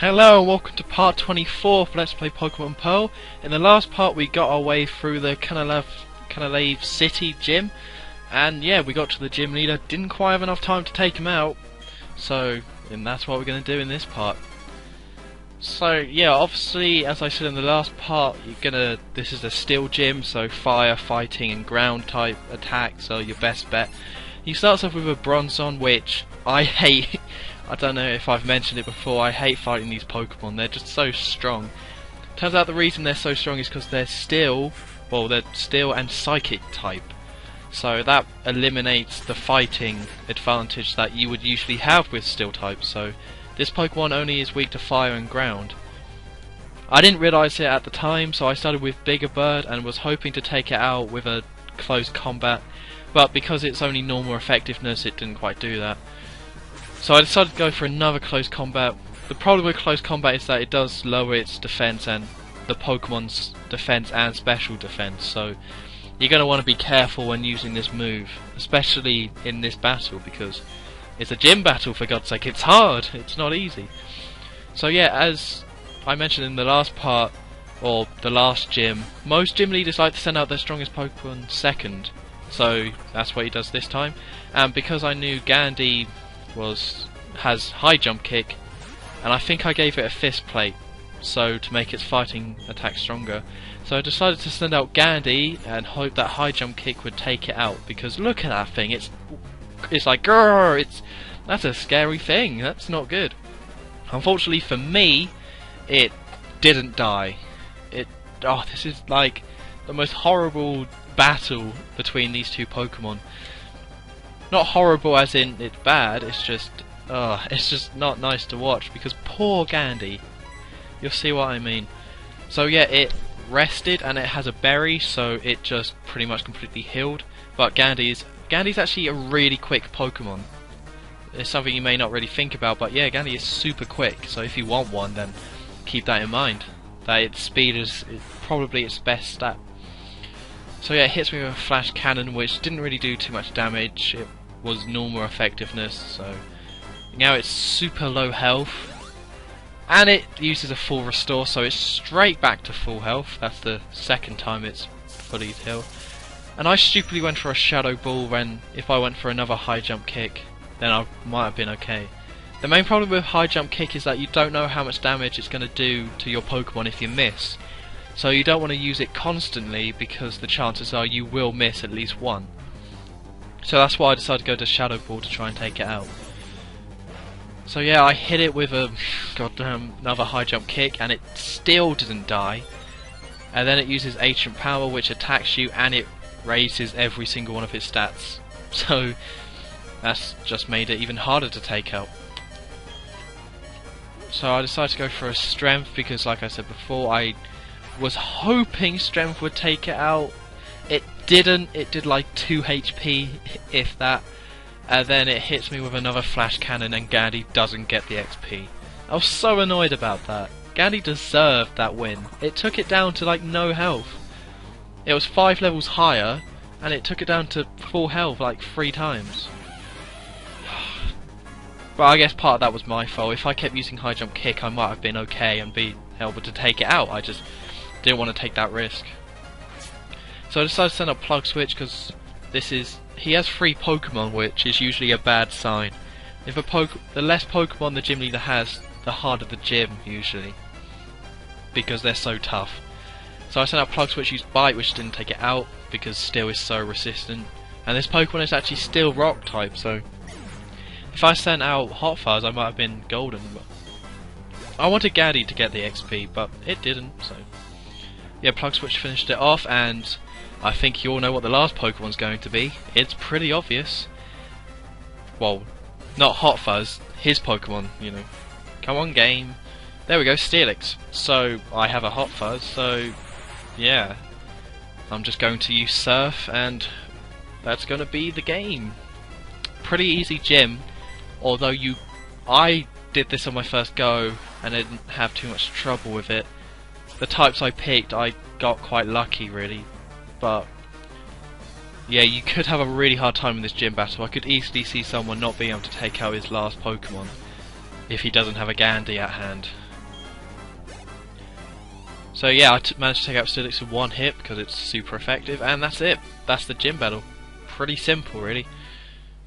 Hello and welcome to part 24 of Let's Play Pokemon Pearl. In the last part we got our way through the Canalave City gym, and yeah, we got to the gym leader, didn't quite have enough time to take him out, and that's what we're going to do in this part. So yeah, obviously as I said in the last part, this is a steel gym, so fire, fighting and ground type attacks are your best bet. He starts off with a Bronzong, which I hate. I don't know if I've mentioned it before, I hate fighting these Pokemon, they're just so strong. Turns out the reason they're so strong is because they're steel and psychic type. So that eliminates the fighting advantage that you would usually have with steel types, so this Pokemon only is weak to fire and ground. I didn't realise it at the time, so I started with Bigger Bird and was hoping to take it out with a close combat, but because it's only normal effectiveness it didn't quite do that. So I decided to go for another close combat. The problem with close combat is that it does lower its defense and the Pokemon's defense and special defense, so you're going to want to be careful when using this move, especially in this battle, because it's a gym battle, for God's sake. It's hard, it's not easy. So yeah, as I mentioned in the last part, or the last gym, most gym leaders like to send out their strongest Pokemon second, so that's what he does this time. And because I knew Gandhi has high jump kick, and I think I gave it a fist plate so to make its fighting attack stronger, so I decided to send out Gandhi and hope that high jump kick would take it out, because look at that thing, it's like grrr, that's a scary thing, that's not good. Unfortunately for me, it didn't die. This is like the most horrible battle between these two Pokemon. Not horrible as in it's bad, it's just not nice to watch, because poor Gandhi. You'll see what I mean. So yeah, it rested and it has a berry, so it just pretty much completely healed. But Gandhi's actually a really quick Pokemon. It's something you may not really think about, but yeah, Gandhi is super quick, so if you want one, then keep that in mind. That its speed is probably its best stat. So yeah, it hits me with a Flash Cannon, which didn't really do too much damage. It was normal effectiveness, so now it's super low health, and it uses a full restore, so it's straight back to full health. That's the second time it's fully healed. And I stupidly went for a Shadow Ball when if I went for another high jump kick, then I might have been okay. The main problem with high jump kick is that you don't know how much damage it's going to do to your Pokemon if you miss. So you don't want to use it constantly, because the chances are you will miss at least one. So that's why I decided to go to Shadow Ball to try and take it out. So yeah, I hit it with a another high jump kick, and it still didn't die. And then it uses Ancient Power, which attacks you, and it raises every single one of its stats. So that's just made it even harder to take out. So I decided to go for a Strength, because like I said before, I was hoping Strength would take it out. It didn't. It did like 2 HP, if that. And then it hits me with another Flash Cannon, and Gandhi doesn't get the XP. I was so annoyed about that. Gandhi deserved that win. It took it down to like no health. It was 5 levels higher, and it took it down to full health like 3 times. But I guess part of that was my fault. If I kept using high jump kick, I might have been okay and be able to take it out. I just didn't want to take that risk. So I decided to send up Plug Switch, because he has 3 Pokemon, which is usually a bad sign. If the less Pokemon the gym leader has, the harder the gym usually, because they're so tough. So I sent out Plug Switch, used Bite, which didn't take it out because Steel is so resistant, and this Pokemon is actually Steel Rock type. So if I sent out Hot Fuzz, I might have been golden. But I wanted Gandhi to get the XP, but it didn't. So yeah, Plug Switch finished it off, and I think you all know what the last Pokemon's going to be. It's pretty obvious. Well, not Hot Fuzz, his Pokemon, you know. Come on, game. There we go, Steelix. So I have a Hot Fuzz, so yeah. I'm just going to use Surf, and that's going to be the game. Pretty easy gym, although I did this on my first go, and I didn't have too much trouble with it. The types I picked, I got quite lucky really, but yeah, you could have a really hard time in this gym battle. I could easily see someone not being able to take out his last Pokemon if he doesn't have a Gandhi at hand. So yeah, I managed to take out Steelix in one hit because it's super effective, and that's it. That's the gym battle. Pretty simple, really.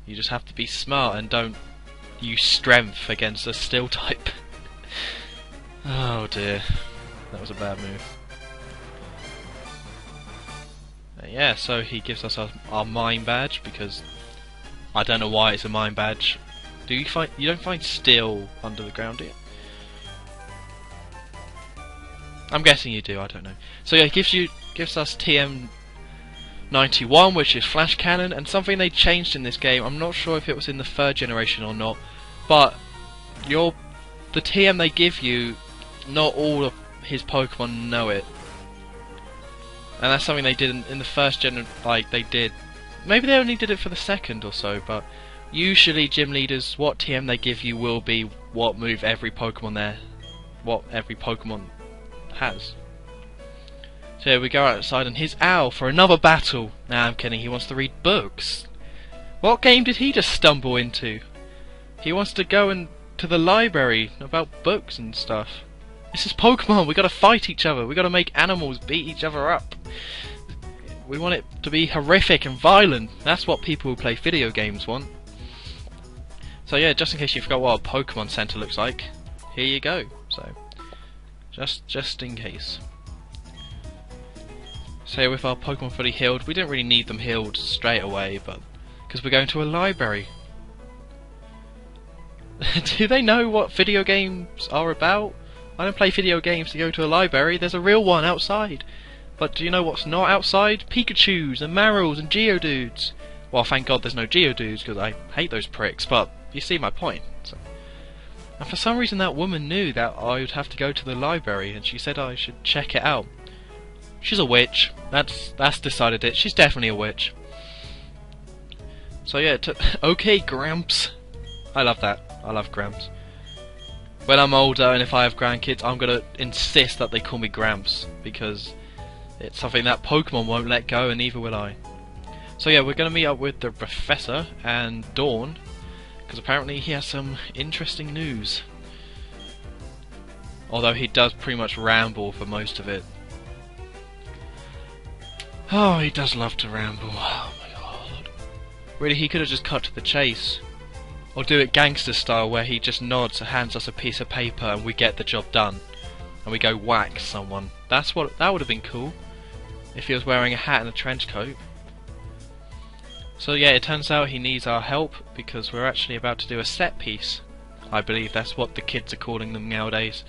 You just have to be smart and don't use strength against a steel type. Oh dear, that was a bad move. Yeah, so he gives us our mine badge because I don't know why it's a mine badge. You don't find steel under the ground, do you? I'm guessing you do, I don't know. So yeah, it gives us TM91, which is flash cannon, and something they changed in this game. I'm not sure if it was in the 3rd generation or not, but the TM they give you, not all of his Pokemon know it. And that's something they did in the 1st gen, like they did. Maybe they only did it for the 2nd or so, but usually gym leaders, what TM they give you will be what move every Pokemon has. So we go outside and here's Owl for another battle. Nah, I'm kidding, he wants to read books. What game did he just stumble into? He wants to go to the library about books and stuff. This is Pokemon, we gotta fight each other, we gotta make animals beat each other up. We want it to be horrific and violent. That's what people who play video games want. So yeah, just in case you forgot what a Pokemon Center looks like, here you go. So just in case. So with our Pokemon fully healed, we didn't really need them healed straight away, but because we're going to a library. Do they know what video games are about? I don't play video games to go to a library. There's a real one outside. But do you know what's not outside? Pikachus and Marils and Geodudes. Well, thank God there's no Geodudes because I hate those pricks. But you see my point. So. And for some reason that woman knew that I would have to go to the library, and she said I should check it out. She's a witch. That's decided it. She's definitely a witch. So yeah, okay, Gramps. I love that. I love Gramps. When I'm older and if I have grandkids, I'm gonna insist that they call me Gramps because it's something that Pokemon won't let go, and neither will I. So yeah, we're gonna meet up with the Professor and Dawn because apparently he has some interesting news. Although he does pretty much ramble for most of it. Oh, he does love to ramble. Oh my god. Really, he could have just cut to the chase. Or do it gangster style where he just nods and hands us a piece of paper and we get the job done. And we go whack someone. That would have been cool. If he was wearing a hat and a trench coat. So yeah, it turns out he needs our help because we're actually about to do a set piece. I believe that's what the kids are calling them nowadays.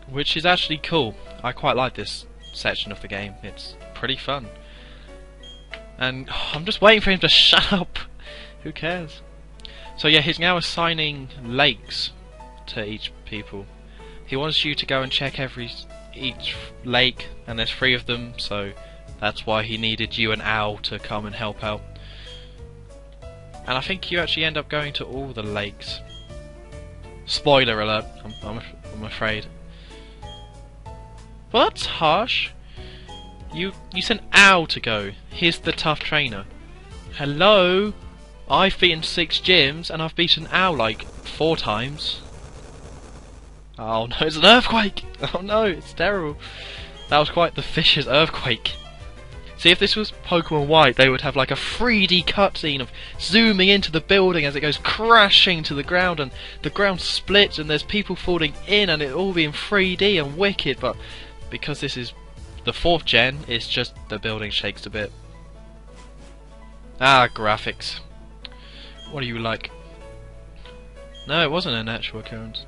Which is actually cool. I quite like this section of the game. It's pretty fun. And I'm just waiting for him to shut up. Who cares? So yeah, he's now assigning lakes to each people. He wants you to go and check each lake, and there's 3 of them, so that's why he needed you and Owl to come and help out. And I think you actually end up going to all the lakes. Spoiler alert, I'm afraid. Well, that's harsh. You sent Owl to go. He's the tough trainer. Hello? I've beaten 6 gyms and I've beaten Owl like 4 times. Oh no, it's an earthquake! Oh no, it's terrible. That was quite the vicious earthquake. See, if this was Pokemon White, they would have like a 3D cutscene of zooming into the building as it goes crashing to the ground, and the ground splits and there's people falling in, and it all be in 3D and wicked. But because this is the 4th gen, it's just the building shakes a bit. Ah, graphics. What do you like? No, it wasn't a natural occurrence.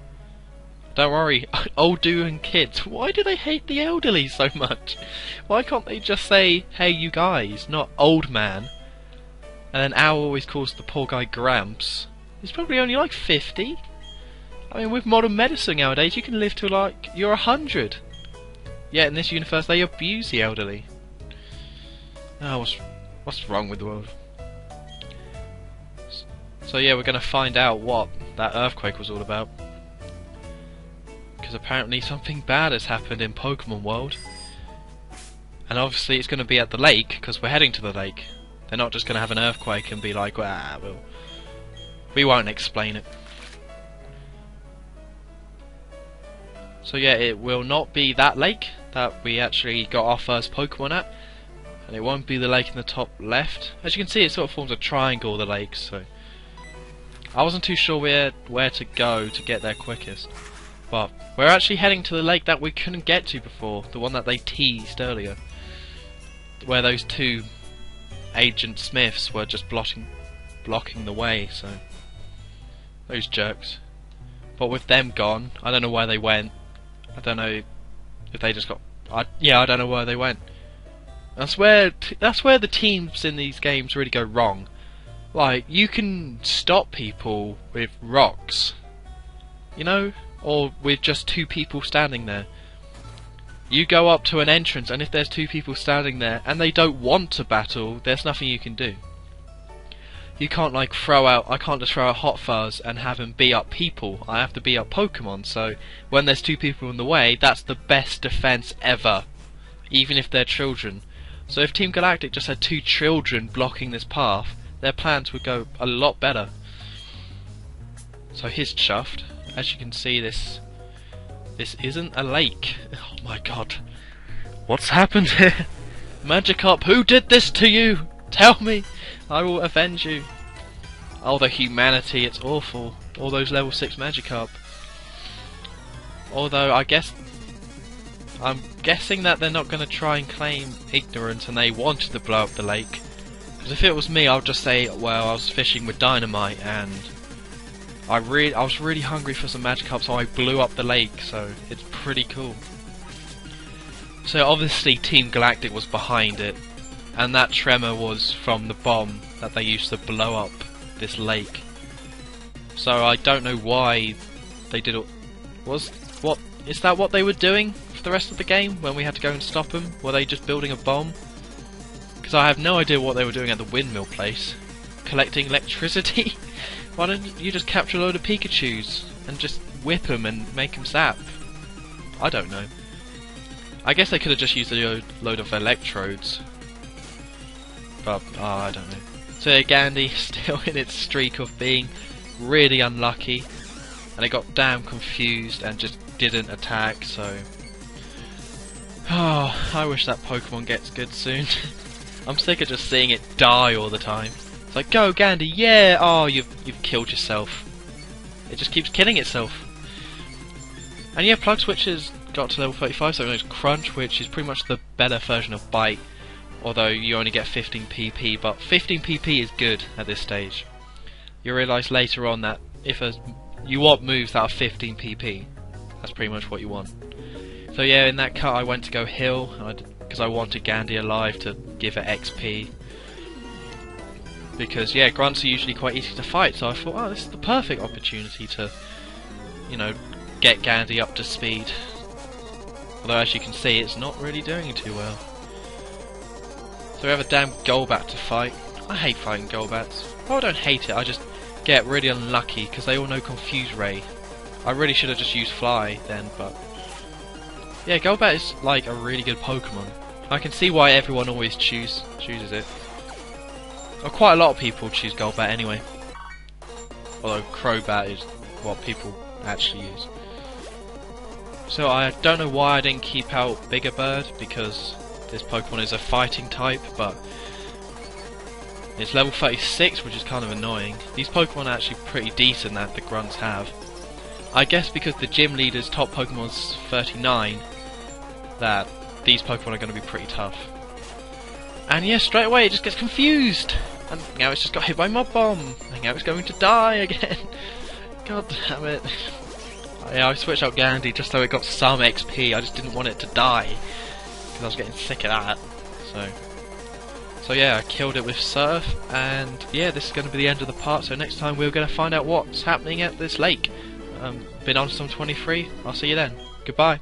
Don't worry, old dude and kids, why do they hate the elderly so much? Why can't they just say, hey you guys, not old man? And then Owl always calls the poor guy Gramps. He's probably only like 50. I mean, with modern medicine nowadays, you can live to like, you're 100. Yet in this universe, they abuse the elderly. Oh, what's wrong with the world? So yeah, we're going to find out what that earthquake was all about. Because apparently something bad has happened in Pokemon World. And obviously it's going to be at the lake, because we're heading to the lake. They're not just going to have an earthquake and be like, well, we won't explain it. So yeah, it will not be that lake that we actually got our first Pokemon at, and it won't be the lake in the top left. As you can see, it sort of forms a triangle, the lake, so I wasn't too sure where to go to get there quickest. But we're actually heading to the lake that we couldn't get to before, the one that they teased earlier, where those two Agent Smiths were just blocking the way, so those jerks. But with them gone, I don't know where they went. I don't know if they just got... I don't know where they went. That's where the teams in these games really go wrong. Like, you can stop people with rocks, you know, or with just two people standing there. You go up to an entrance, and if there's two people standing there and they don't want to battle, there's nothing you can do. You can't like I can't just throw out Hot Fuzz and have him beat up people. I have to beat up Pokemon, so when there's two people in the way, that's the best defense ever, even if they're children. So if Team Galactic just had two children blocking this path, their plans would go a lot better. So he's chuffed. As you can see, this isn't a lake. Oh my god. What's happened here? Magikarp, who did this to you? Tell me! I will avenge you. Oh, the humanity, it's awful. All those level 6 Magikarp. Although, I'm guessing that they're not going to try and claim ignorance and they wanted to blow up the lake. Because if it was me, I would just say, well, I was fishing with dynamite and I was really hungry for some Magikarp, so I blew up the lake, so it's pretty cool. So obviously Team Galactic was behind it, and that tremor was from the bomb that they used to blow up this lake. So I don't know why they did it. Is that what they were doing for the rest of the game when we had to go and stop them? Were they just building a bomb? Because I have no idea what they were doing at the windmill place. Collecting electricity? Why don't you just capture a load of Pikachus and just whip them and make them zap? I don't know. I guess they could have just used a load of electrodes. But, I don't know. So Gandhi still in its streak of being really unlucky, and it got damn confused and just didn't attack, so... Oh, I wish that Pokemon gets good soon. I'm sick of just seeing it die all the time. It's like, go Gandhi, yeah! Oh, you've killed yourself. It just keeps killing itself. And yeah, Plug Switch has got to level 35, so it knows Crunch, which is pretty much the better version of Bite. Although you only get 15 PP, but 15 PP is good at this stage. You'll realise later on that if you want moves that are 15 PP, that's pretty much what you want. So yeah, in that cut I went to go heal, because I wanted Gandhi alive to give it XP. Because yeah, grunts are usually quite easy to fight, so I thought, oh, this is the perfect opportunity to, you know, get Gandhi up to speed. Although as you can see, it's not really doing too well. So we have a damn Golbat to fight. I hate fighting Golbats. Well, I don't hate it, I just get really unlucky because they all know Confuse Ray. I really should have just used Fly then, but... Yeah, Golbat is like a really good Pokemon. I can see why everyone always chooses it. Well, quite a lot of people choose Golbat anyway. Although Crobat is what people actually use. So I don't know why I didn't keep out Bigger Bird, because this Pokemon is a fighting type, but it's level 36, which is kind of annoying. These Pokemon are actually pretty decent that the grunts have. I guess because the gym leader's top Pokemon's 39, that these Pokemon are going to be pretty tough. And yeah, straight away it just gets confused, and now it's just got hit by Mob Bomb, and now it's going to die again. God damn it. Yeah, I switched out Gandhi just so it got some XP, I just didn't want it to die. I was getting sick of that, so yeah, I killed it with Surf, and yeah, this is going to be the end of the part. So next time we're going to find out what's happening at this lake. Been on some 23. I'll see you then. Goodbye.